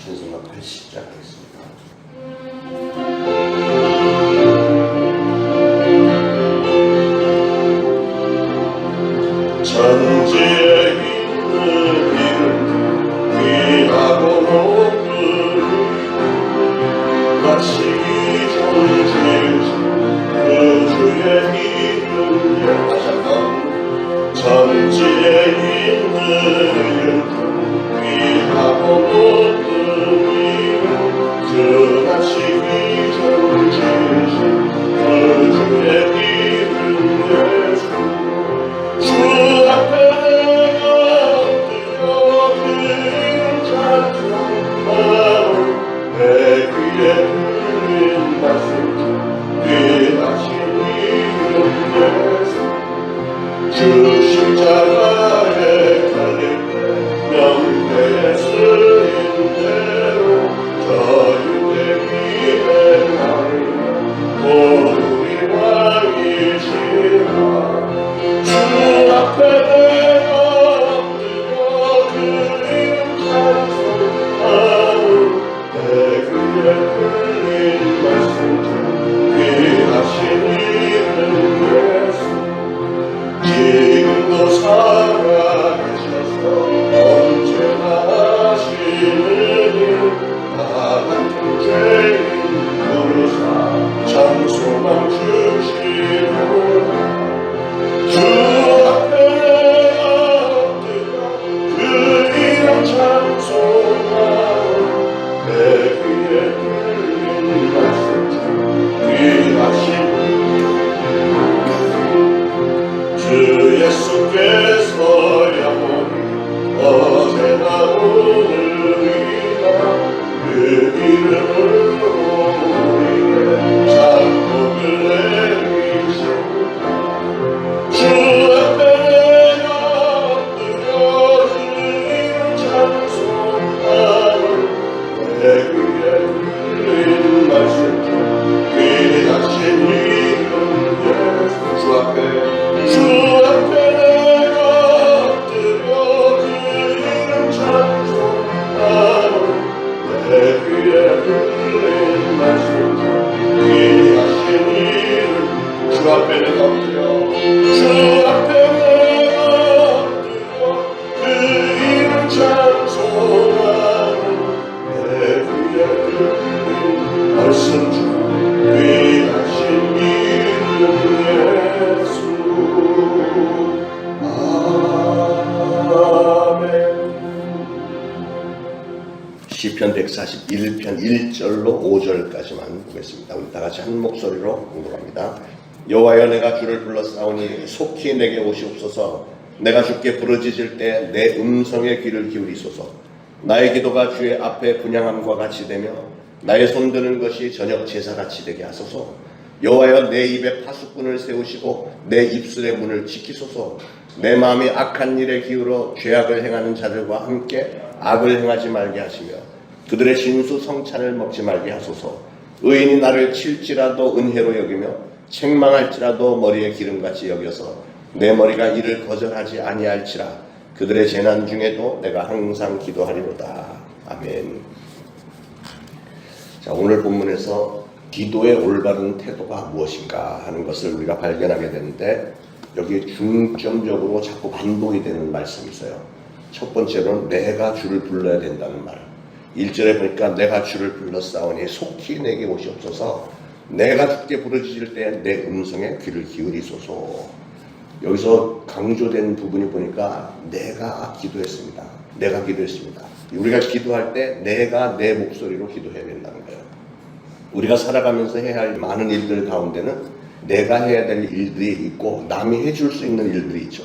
신성악할 시작하겠습니다. 천지에 있는 이름 귀하고 높으리 같이 존재하신 그 주의 이름 다시 천지에 있는 이름 귀하고 높으리 그 같이 존재하신 그 주의 이름 예수 주 앞에 내가 엎드려 그 이름 찬송하오 내 귀에 들린 말씀 귀하신 이름 예수 주 십자가에 달릴 때 명패에 쓰인 대로 저 유대 위에 나를 우리 왕이시라 주 앞에 내가 엎드려 그 이름 찬송하오 내 귀에 들린 말씀 귀하신 이름 예수 지금도 살아계셔서 언제나 하시는 나 같은 죄인 부르사 찬송함 주시노라 주 앞에 내가 엎드려 그 이름 찬송하오 내 귀에 들린 말씀 귀하신 주 예수께서 영원히 어제나 오늘이나 그 이름으로 우리에게 장복을 내리신다 주 앞에 내가 엎드려 그 이름 찬송하오 내 귀에 들린 말씀 귀하신 이름 예수 주 앞에 내가 엎드려 그 이름 찬송하오 내 귀에 들린 말씀 귀하신 이름 주 앞에 내가 엎드려 주 앞에 내가 엎드려 그 이름 찬송하오 내 귀에 들린 말씀 귀하신 이름 예수 시편 141편 1절로 5절까지만 보겠습니다. 우리 다같이 한 목소리로 공독합니다. 여호와여 내가 주를 불렀사오니 속히 내게 오시옵소서 내가 주께 부르짖을 때 내 음성에 귀를 기울이소서 나의 기도가 주의 앞에 분향함과 같이 되며 나의 손드는 것이 저녁 제사같이 되게 하소서 여호와여 내 입에 파수꾼을 세우시고 내 입술의 문을 지키소서 내 마음이 악한 일에 기울어 죄악을 행하는 자들과 함께 악을 행하지 말게 하시며 그들의 진수 성찬을 먹지 말게 하소서 의인이 나를 칠지라도 은혜로 여기며 책망할지라도 머리에 기름같이 여겨서 내 머리가 이를 거절하지 아니할지라 그들의 재난 중에도 내가 항상 기도하리로다. 아멘. 자, 오늘 본문에서 기도의 올바른 태도가 무엇인가 하는 것을 우리가 발견하게 되는데 여기 중점적으로 자꾸 반복이 되는 말씀이 있어요. 첫 번째로는 내가 주를 불러야 된다는 말. 1절에 보니까 내가 주를 불렀사오니 속히 내게 오시옵소서 내가 주께 부르짖을 때 내 음성에 귀를 기울이소서. 여기서 강조된 부분이 보니까 내가 기도했습니다. 내가 기도했습니다. 우리가 기도할 때 내가 내 목소리로 기도해야 된다는 거예요. 우리가 살아가면서 해야 할 많은 일들 가운데는 내가 해야 될 일들이 있고 남이 해줄 수 있는 일들이 있죠.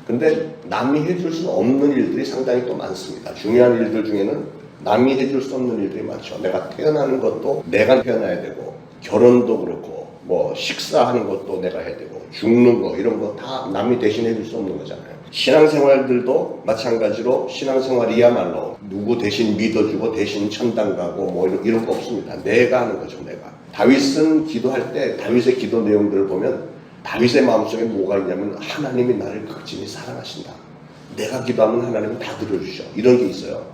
근데 남이 해줄 수 없는 일들이 상당히 또 많습니다. 중요한 일들 중에는 남이 해줄 수 없는 일들이 많죠. 내가 태어나는 것도 내가 태어나야 되고 결혼도 그렇고 뭐 식사하는 것도 내가 해야 되고 죽는 거 이런 거 다 남이 대신 해줄 수 없는 거잖아요. 신앙생활들도 마찬가지로 신앙생활이야말로 누구 대신 믿어주고 대신 천당 가고 뭐 이런 거 없습니다. 내가 하는 거죠. 내가. 다윗은 기도할 때 다윗의 기도 내용들을 보면 다윗의 마음속에 뭐가 있냐면 하나님이 나를 극진히 사랑하신다. 내가 기도하면 하나님은 다 들어주셔. 이런 게 있어요.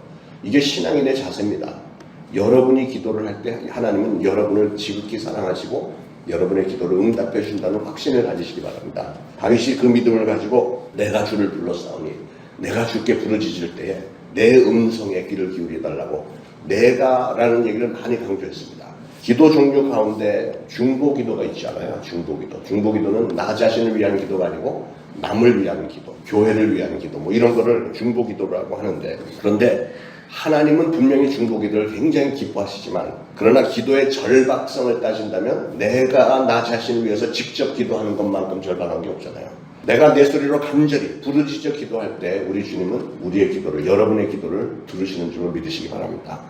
이게 신앙인의 자세입니다. 여러분이 기도를 할 때 하나님은 여러분을 지극히 사랑하시고 여러분의 기도를 응답해 준다는 확신을 가지시기 바랍니다. 다윗이 그 믿음을 가지고 내가 주를 불렀사오니 내가 주께 부르짖을 때에 내 음성에 귀를 기울여 달라고 내가라는 얘기를 많이 강조했습니다. 기도 종류 가운데 중보기도가 있잖아요. 중보기도. 중보기도는 나 자신을 위한 기도가 아니고 남을 위한 기도, 교회를 위한 기도 뭐 이런 거를 중보기도라고 하는데, 그런데 하나님은 분명히 중보기도를 굉장히 기뻐하시지만 그러나 기도의 절박성을 따진다면 내가 나 자신을 위해서 직접 기도하는 것만큼 절박한 게 없잖아요. 내가 내 소리로 간절히 부르짖어 기도할 때 우리 주님은 우리의 기도를, 여러분의 기도를 들으시는 줄을 믿으시기 바랍니다.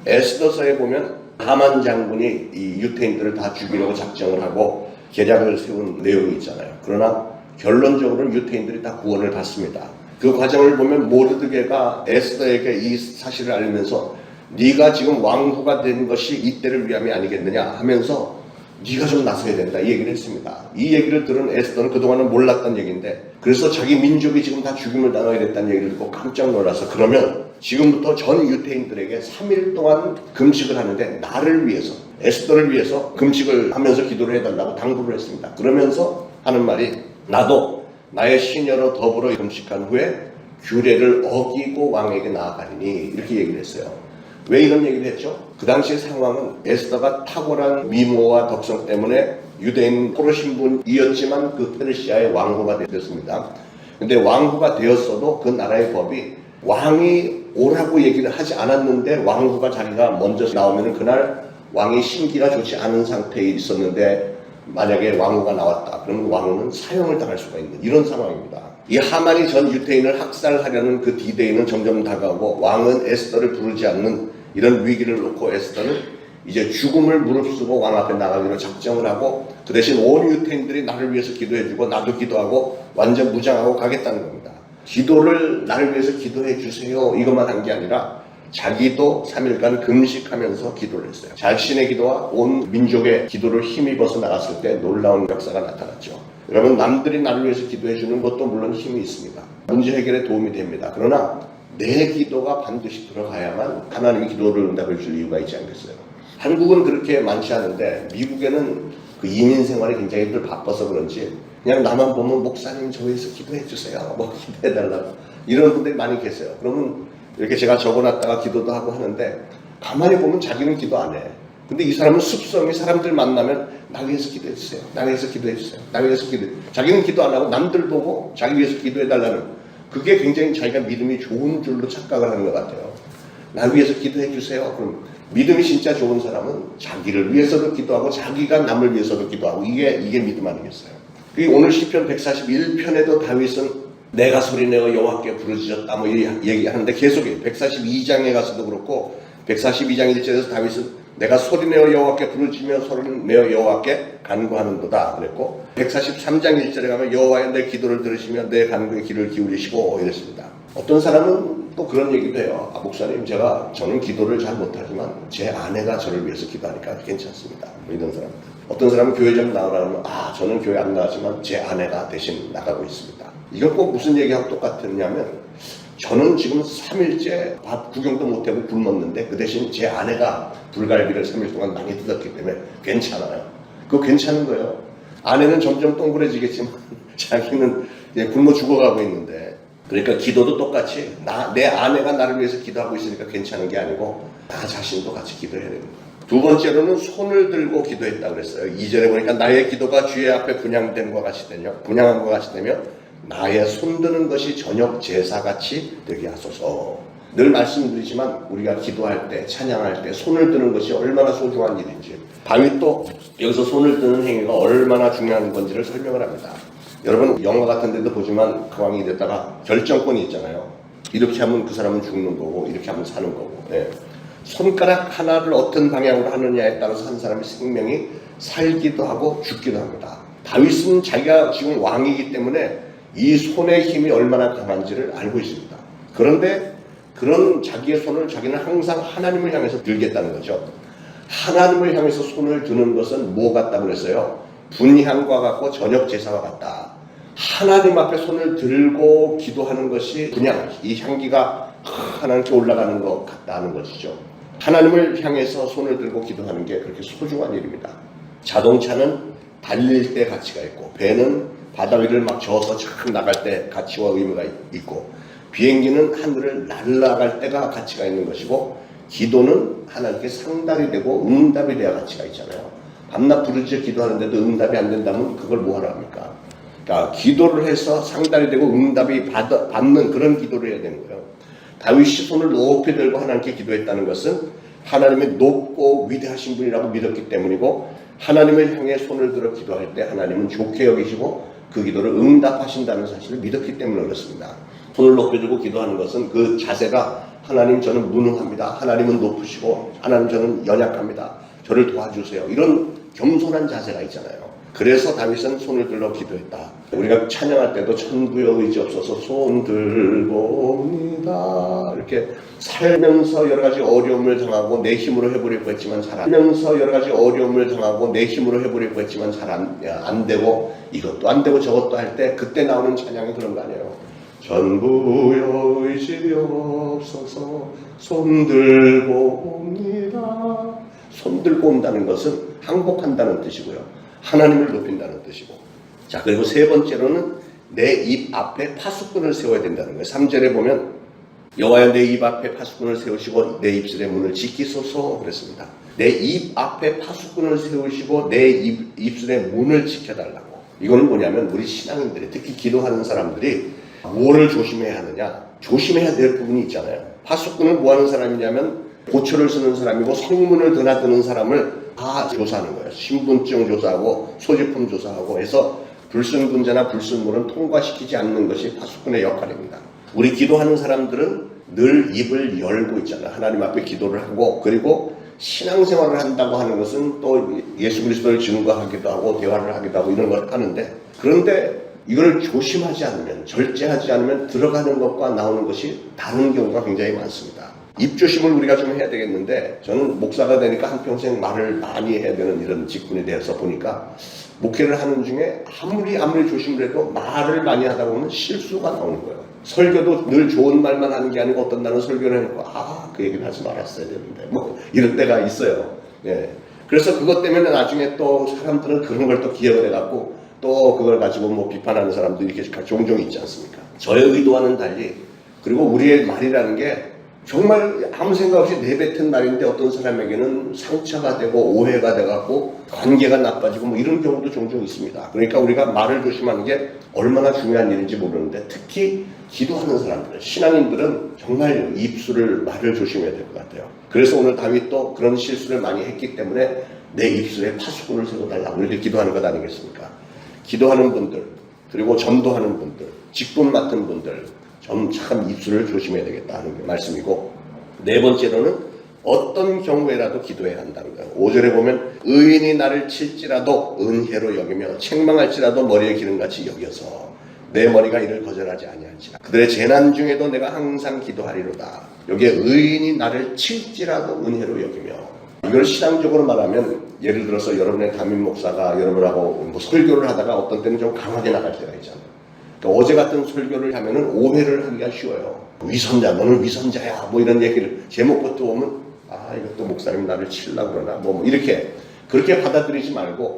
에스더서에 보면 하만 장군이 이 유태인들을 다 죽이려고 작정을 하고 계략을 세운 내용이 있잖아요. 그러나 결론적으로는 유태인들이 다 구원을 받습니다. 그 과정을 보면 모르드게가 에스더에게 이 사실을 알면서 네가 지금 왕후가 된 것이 이때를 위함이 아니겠느냐 하면서 네가 좀 나서야 된다 이 얘기를 했습니다. 이 얘기를 들은 에스더는 그동안은 몰랐던 얘기인데, 그래서 자기 민족이 지금 다 죽임을 당하게 됐다는 얘기를 듣고 깜짝 놀라서 그러면 지금부터 전 유태인들에게 3일 동안 금식을 하는데 나를 위해서, 에스더를 위해서 금식을 하면서 기도를 해달라고 당부를 했습니다. 그러면서 하는 말이 나도 나의 시녀로 더불어 금식한 후에 규례를 어기고 왕에게 나아가리니 이렇게 얘기를 했어요. 왜 이런 얘기를 했죠? 그 당시의 상황은 에스더가 탁월한 미모와 덕성 때문에 유대인 포로 신분이었지만 그 페르시아의 왕후가 되었습니다. 근데 왕후가 되었어도 그 나라의 법이 왕이 오라고 얘기를 하지 않았는데 왕후가 자기가 먼저 나오면 그날 왕이 심기가 좋지 않은 상태에 있었는데 만약에 왕후가 나왔다 그러면 왕후는 사형을 당할 수가 있는 이런 상황입니다. 이 하만이 전 유태인을 학살하려는 그 디데이는 점점 다가오고 왕은 에스더를 부르지 않는 이런 위기를 놓고 에스더는 이제 죽음을 무릅쓰고 왕 앞에 나가기로 작정을 하고 그 대신 온 유태인들이 나를 위해서 기도해주고 나도 기도하고 완전 무장하고 가겠다는 겁니다. 기도를 나를 위해서 기도해 주세요 이것만 한 게 아니라 자기도 3일간 금식하면서 기도를 했어요. 자신의 기도와 온 민족의 기도를 힘입어서 나갔을 때 놀라운 역사가 나타났죠. 여러분, 남들이 나를 위해서 기도해 주는 것도 물론 힘이 있습니다. 문제 해결에 도움이 됩니다. 그러나 내 기도가 반드시 들어가야만 하나님이 기도를 응답해 줄 이유가 있지 않겠어요? 한국은 그렇게 많지 않은데 미국에는 그 이민 생활이 굉장히 바빠서 그런지 그냥 나만 보면 목사님 저 위해서 기도해 주세요 뭐 기도해 달라고 이런 분들이 많이 계세요. 그러면 이렇게 제가 적어놨다가 기도도 하고 하는데 가만히 보면 자기는 기도 안 해. 근데 이 사람은 습성이 사람들 만나면 나 위해서 기도해 주세요. 나 위해서 기도해 주세요. 나 위해서 기도해 주세요. 자기는 기도 안 하고 남들 보고 자기 위해서 기도해 달라는, 그게 굉장히 자기가 믿음이 좋은 줄로 착각을 하는 것 같아요. 나 위해서 기도해 주세요. 그럼 믿음이 진짜 좋은 사람은 자기를 위해서도 기도하고 자기가 남을 위해서도 기도하고 이게 믿음 아니겠어요? 오늘 시편 141편에도 다윗은 내가 소리내어 여호와께 부르짖었다 뭐 얘기하는데 계속해요. 142장에 가서도 그렇고 142장 1절에서 다윗은 내가 소리내어 여호와께 부르짖으며 소리내어 여호와께 간구하는도다 그랬고 143장 1절에 가면 여호와여 내 기도를 들으시며 내 간구에 귀를 기울이시고 이랬습니다. 어떤 사람은 또 그런 얘기도 해요. 목사님 저는 기도를 잘 못하지만 제 아내가 저를 위해서 기도하니까 괜찮습니다. 이런 사람들. 어떤 사람은 교회 좀 나오라면 저는 교회 안 나가지만 제 아내가 대신 나가고 있습니다. 이건 꼭 무슨 얘기하고 똑같으냐면 저는 지금 3일째 밥 구경도 못하고 굶었는데 그 대신 제 아내가 불갈비를 3일 동안 많이 뜯었기 때문에 괜찮아요. 그거 괜찮은 거예요. 아내는 점점 동그래지겠지만 자기는 굶어 죽어가고 있는데, 그러니까 기도도 똑같이 내 아내가 나를 위해서 기도하고 있으니까 괜찮은 게 아니고 나 자신도 같이 기도해야 됩니다. 두 번째로는 손을 들고 기도했다고 그랬어요. 2절에 보니까 나의 기도가 주의 앞에 분향한 것 같이 되며 나의 손드는 것이 저녁 제사같이 되게 하소서. 늘 말씀드리지만 우리가 기도할 때 찬양할 때 손을 드는 것이 얼마나 소중한 일인지, 다윗도 여기서 손을 드는 행위가 얼마나 중요한 건지를 설명을 합니다. 여러분 영화 같은 데도 보지만 그 왕이 됐다가 결정권이 있잖아요. 이렇게 하면 그 사람은 죽는 거고 이렇게 하면 사는 거고. 손가락 하나를 어떤 방향으로 하느냐에 따라서 한 사람의 생명이 살기도 하고 죽기도 합니다. 다윗은 자기가 지금 왕이기 때문에 이 손의 힘이 얼마나 강한지를 알고 있습니다. 그런데 그런 자기의 손을 자기는 항상 하나님을 향해서 들겠다는 거죠. 하나님을 향해서 손을 드는 것은 뭐 같다고 그랬어요? 분향과 같고 저녁 제사와 같다. 하나님 앞에 손을 들고 기도하는 것이 분향, 이 향기가 하나님께 올라가는 것 같다는 것이죠. 하나님을 향해서 손을 들고 기도하는 게 그렇게 소중한 일입니다. 자동차는 달릴 때 가치가 있고, 배는 바다 위를 막 저어서 쫙 나갈 때 가치와 의미가 있고, 비행기는 하늘을 날아갈 때가 가치가 있는 것이고, 기도는 하나님께 상달이 되고 응답이 돼야 가치가 있잖아요. 밤낮 부르짖어 기도하는데도 응답이 안 된다면 그걸 뭐하러 합니까? 그러니까 기도를 해서 상달이 되고 응답이 받는 그런 기도를 해야 되는 거예요. 다윗이 손을 높이 들고 하나님께 기도했다는 것은 하나님의 높고 위대하신 분이라고 믿었기 때문이고, 하나님을 향해 손을 들어 기도할 때 하나님은 좋게 여기시고 그 기도를 응답하신다는 사실을 믿었기 때문에 그렇습니다. 손을 높이 들고 기도하는 것은 그 자세가 하나님 저는 무능합니다. 하나님은 높으시고 하나님 저는 연약합니다. 저를 도와주세요. 이런 겸손한 자세가 있잖아요. 그래서 다윗은 손을 들어 기도했다. 우리가 찬양할 때도 천부여 의지없어서 손 들고 옵니다. 이렇게 살면서 여러 가지 어려움을 당하고 내 힘으로 해보려고 했지만 잘 안 되고 이것도 안 되고 저것도 할 때 그때 나오는 찬양이 그런 거 아니에요. 천부여 의지없어서 손 들고 옵니다. 손 들고 온다는 것은 항복한다는 뜻이고요. 하나님을 높인다는 뜻이고. 자, 그리고 세 번째로는 내 입 앞에 파수꾼을 세워야 된다는 거예요. 3절에 보면 여호와여 내 입 앞에 파수꾼을 세우시고 내 입술의 문을 지키소서 그랬습니다. 내 입 앞에 파수꾼을 세우시고 내 입술의 문을 지켜달라고. 이거는 뭐냐면 우리 신앙인들이, 특히 기도하는 사람들이 뭐를 조심해야 하느냐, 조심해야 될 부분이 있잖아요. 파수꾼은 뭐 하는 사람이냐면 고초를 쓰는 사람이고 성문을 드나드는 사람을 다 조사하는 거예요. 신분증 조사하고 소지품 조사하고 해서 불순분자나 불순물은 통과시키지 않는 것이 파수꾼의 역할입니다. 우리 기도하는 사람들은 늘 입을 열고 있잖아요. 하나님 앞에 기도를 하고, 그리고 신앙생활을 한다고 하는 것은 또 예수 그리스도를 증거하기도 하고 대화를 하기도 하고 이런 걸 하는데, 그런데 이걸 조심하지 않으면, 절제하지 않으면 들어가는 것과 나오는 것이 다른 경우가 굉장히 많습니다. 입조심을 우리가 좀 해야 되겠는데, 저는 목사가 되니까 한평생 말을 많이 해야 되는 이런 직분에 대해서 보니까 목회를 하는 중에 아무리 조심을 해도 말을 많이 하다 보면 실수가 나오는 거예요. 설교도 늘 좋은 말만 하는 게 아니고 어떤 날은 설교를 해놓고 그 얘기를 하지 말았어야 되는데 뭐 이럴 때가 있어요. 예. 그래서 그것 때문에 나중에 또 사람들은 그런 걸 또 기억을 해갖고 또 그걸 가지고 뭐 비판하는 사람들이 이렇게 종종 있지 않습니까? 저의 의도와는 달리, 그리고 우리의 말이라는 게 정말 아무 생각 없이 내뱉은 말인데 어떤 사람에게는 상처가 되고 오해가 돼갖고 관계가 나빠지고 뭐 이런 경우도 종종 있습니다. 그러니까 우리가 말을 조심하는 게 얼마나 중요한 일인지 모르는데, 특히 기도하는 사람들, 신앙인들은 정말 말을 조심해야 될 것 같아요. 그래서 오늘 다윗도 그런 실수를 많이 했기 때문에 내 입술에 파수꾼을 세워달라고 이렇게 기도하는 것 아니겠습니까? 기도하는 분들, 그리고 전도하는 분들, 직분 맡은 분들, 참 입술을 조심해야 되겠다는 말씀이고, 네 번째로는 어떤 경우에라도 기도해야 한다는 거예요. 5절에 보면 의인이 나를 칠지라도 은혜로 여기며 책망할지라도 머리에 기름같이 여겨서 내 머리가 이를 거절하지 아니할지라. 그들의 재난 중에도 내가 항상 기도하리로다. 여기에 의인이 나를 칠지라도 은혜로 여기며, 이걸 신앙적으로 말하면 예를 들어서 여러분의 담임 목사가 여러분하고 뭐 설교를 하다가 어떤 때는 좀 강하게 나갈 때가 있잖아요. 그러니까 어제 같은 설교를 하면은 오해를 하기가 쉬워요. 위선자, 너는 위선자야, 뭐 이런 얘기를 제목부터 보면 이것도 목사님 나를 치려고 그러나 뭐 이렇게 그렇게 받아들이지 말고,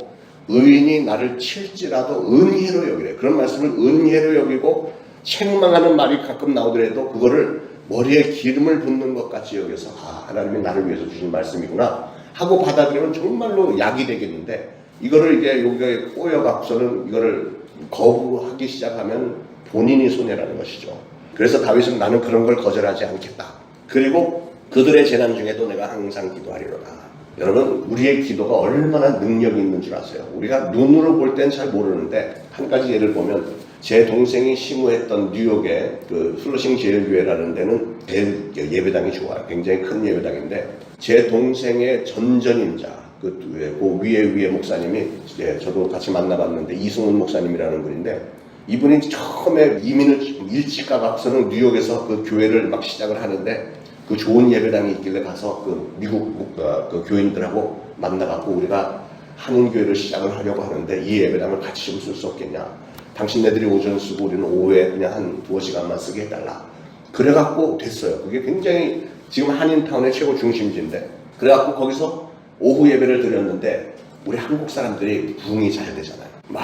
의인이 나를 칠지라도 은혜로 여기래. 그런 말씀을 은혜로 여기고, 책망하는 말이 가끔 나오더라도 그거를 머리에 기름을 붓는 것 같이 여겨서 하나님이 나를 위해서 주신 말씀이구나 하고 받아들이면 정말로 약이 되겠는데, 이거를 이제 여기에 꼬여갖고서는 이거를 거부하기 시작하면 본인이 손해라는 것이죠. 그래서 다윗은 나는 그런 걸 거절하지 않겠다. 그리고 그들의 재난 중에도 내가 항상 기도하리로다. 여러분, 우리의 기도가 얼마나 능력이 있는 줄 아세요? 우리가 눈으로 볼 땐 잘 모르는데, 한 가지 예를 보면 제 동생이 심우했던 뉴욕의 그 플러싱 제일교회라는 데는 예배당이 좋아요. 굉장히 큰 예배당인데, 제 동생의 전전임자, 그 위에 목사님이, 저도 같이 만나봤는데 이승훈 목사님이라는 분인데, 이분이 처음에 이민을 일찍 가서는 뉴욕에서 그 교회를 막 시작을 하는데, 그 좋은 예배당이 있길래 가서 그 미국 그 교인들하고 만나갖고 우리가 한인교회를 시작을 하려고 하는데 이 예배당을 같이 좀 쓸 수 없겠냐? 당신네들이 오전 쓰고 우리는 오후에 그냥 한 2시간만 쓰게 해달라. 그래갖고 됐어요. 그게 굉장히 지금 한인타운의 최고 중심지인데, 그래갖고 거기서 오후 예배를 드렸는데 우리 한국 사람들이 부흥이 잘 되잖아요. 막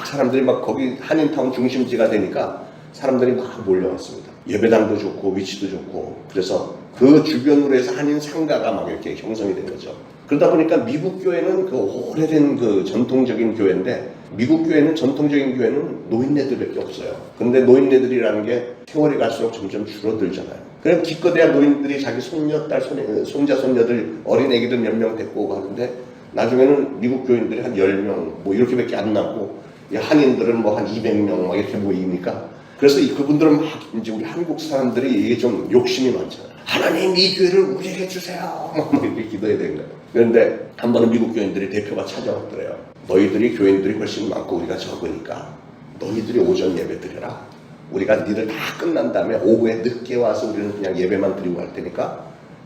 사람들이 막 거기 한인타운 중심지가 되니까 사람들이 막 몰려왔습니다. 예배당도 좋고 위치도 좋고, 그래서 그 주변으로 해서 한인 상가가 막 이렇게 형성이 된 거죠. 그러다 보니까 미국 교회는 그 오래된 그 전통적인 교회인데, 미국 교회는 전통적인 교회는 노인네들밖에 없어요. 그런데 노인네들이라는 게 세월이 갈수록 점점 줄어들잖아요. 그럼 기껏해야 노인들이 자기 손녀, 딸, 손자, 손녀들, 어린 애기들 몇 명 데리고 오고 하는데, 나중에는 미국 교인들이 한 10명 뭐 이렇게밖에 안 남고, 한인들은 뭐 한 200명 막 이렇게 모이니까, 그래서 그분들은 막 이제 우리 한국 사람들이 이게 좀 욕심이 많잖아요. 하나님 이 교회를 우리에게 주세요. 막 이렇게 기도해야 되는 거예요. 그런데 한 번은 미국 교인들이 대표가 찾아왔더래요. 너희들이 교인들이 훨씬 많고 우리가 적으니까 너희들이 오전 예배 드려라. 우리가 니들 다 끝난 다음에 오후에 늦게 와서 우리는 그냥 예배만 드리고 갈 테니까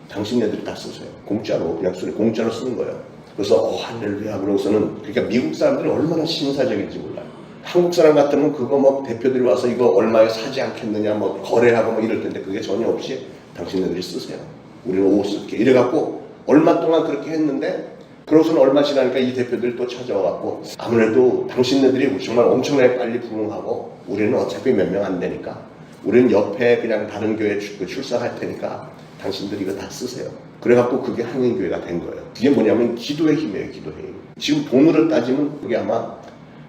당신네들이 다 쓰세요. 공짜로, 그냥 공짜로 쓰는 거예요. 그래서 할렐루야 그러고서는, 그러니까 미국 사람들이 얼마나 신사적인지 몰라요. 한국 사람 같으면 그거 뭐 대표들이 와서 이거 얼마에 사지 않겠느냐 뭐 거래하고 뭐 이럴 텐데, 그게 전혀 없이 당신네들이 쓰세요. 우리는 오후 쓸게. 이래갖고 얼마 동안 그렇게 했는데, 그러고서는 얼마 지나니까 이 대표들이 또 찾아와갖고, 아무래도 당신네들이 정말 엄청나게 빨리 부흥하고 우리는 어차피 몇 명 안 되니까 우리는 옆에 그냥 다른 교회 출석할 테니까 당신들이 이거 다 쓰세요. 그래갖고 그게 한인교회가 된 거예요. 그게 뭐냐면 기도의 힘이에요. 기도의 힘. 지금 돈으로 따지면 그게 아마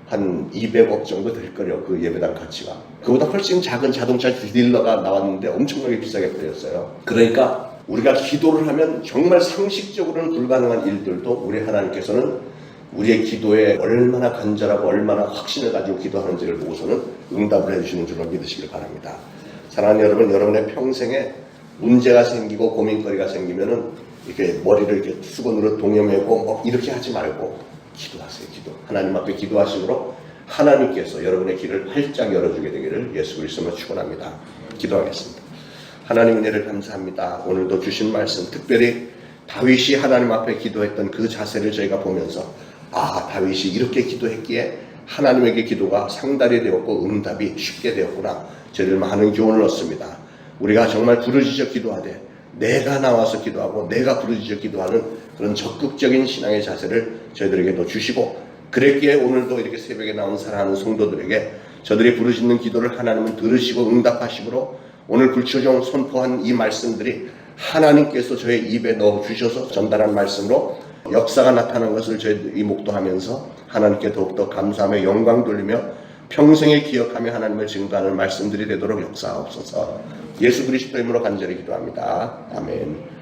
한 200억 정도 될 거예요. 그 예배당 가치가. 그보다 훨씬 작은 자동차 딜러가 나왔는데 엄청나게 비싸게 팔렸어요. 그러니까 우리가 기도를 하면 정말 상식적으로는 불가능한 일들도 우리 하나님께서는 우리의 기도에 얼마나 간절하고 얼마나 확신을 가지고 기도하는지를 보고서는 응답을 해주시는 줄로 믿으시길 바랍니다. 사랑하는 여러분, 여러분의 평생에 문제가 생기고 고민거리가 생기면은 이렇게 머리를 이렇게 수건으로 동여매고 뭐 이렇게 하지 말고 기도하세요. 기도. 하나님 앞에 기도하심으로 하나님께서 여러분의 길을 활짝 열어주게 되기를 예수 그리스도로 축원합니다. 기도하겠습니다. 하나님 은혜를 감사합니다. 오늘도 주신 말씀, 특별히 다윗이 하나님 앞에 기도했던 그 자세를 저희가 보면서, 다윗이 이렇게 기도했기에 하나님에게 기도가 상달이 되었고 응답이 쉽게 되었구나, 저희들 많은 교훈을 얻습니다. 우리가 정말 부르짖어 기도하되 내가 나와서 기도하고 내가 부르짖어 기도하는 그런 적극적인 신앙의 자세를 저희들에게도 주시고, 그랬기에 오늘도 이렇게 새벽에 나온 사랑하는 성도들에게 저들이 부르짖는 기도를 하나님은 들으시고 응답하심으로 오늘 불초종 선포한 이 말씀들이 하나님께서 저의 입에 넣어주셔서 전달한 말씀으로 역사가 나타난 것을 저희들이 목도하면서 하나님께 더욱더 감사하며 영광 돌리며 평생에 기억하며 하나님을 증거하는 말씀들이 되도록 역사하옵소서. 예수 그리스도 이름으로 간절히 기도합니다. 아멘.